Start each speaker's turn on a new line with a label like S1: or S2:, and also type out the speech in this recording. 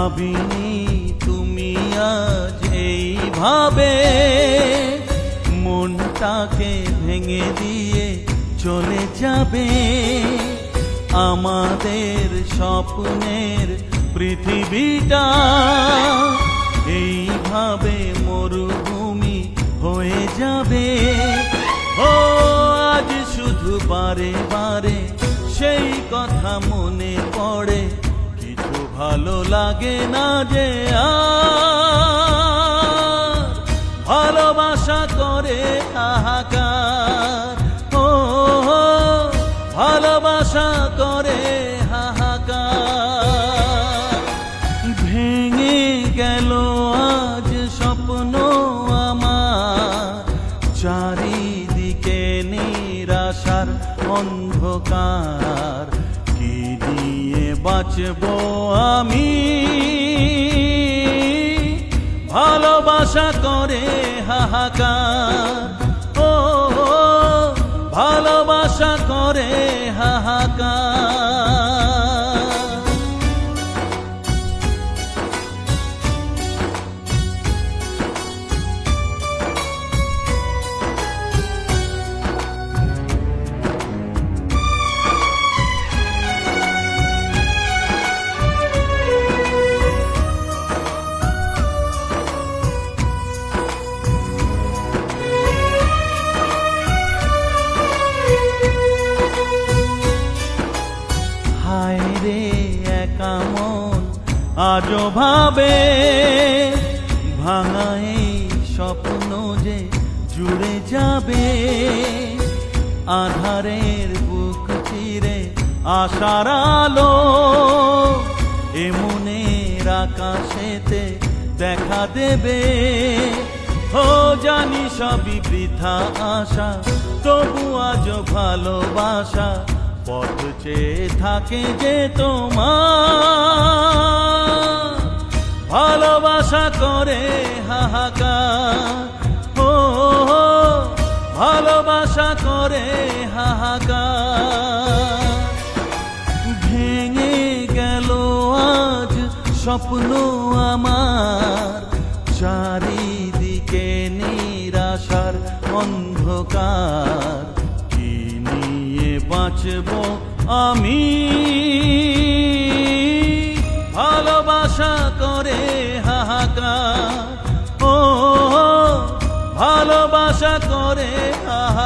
S1: ভাবিনি তুমি আজ এইভাবে মনটাকে ভেঙে দিয়ে চলে যাবে। আমাদের স্বপ্নের পৃথিবীটা এইভাবে মরুভূমি হয়ে যাবে। ও আজ শুধু বারে বারে সেই কথা মনে পড়ে, কিছু ভালো লাগে না যে আর ভালোবাসা করে হাহাকার। ও ভালোবাসা করে হাহাকার। ভেঙে গেল আজ স্বপ্ন আমার, চারিদিকে নিরাশার অন্ধকার। কি নিয়ে বাঁচবো আমি, ভালোবাসা করে হাহাকার। ও ভালোবাসা করে হাহাকার। হায় রে একা মন আজও ভাবে, ভাঙা এই স্বপ্ন যে জুড়ে যাবে। আধারের বুক চিরে আশার আলো এ মনের আকাশেতে দেখা দেবে। ও জানি সবই বৃথা আশা, তবু আজ ভালোবাসা পথ চেয়ে থাকে যে তোমার। ভালোবাসা করে হাহাকার। ও ভালোবাসা করে হাহাকার। ভেঙে গেল আজ স্বপ্ন আমার, চারিদিকে নিরাশার অন্ধকার। কি নিয়ে বাঁচবো আমি, ভালোবাসা করে হাহাকার। ও ভালোবাসা করে হাহাকার।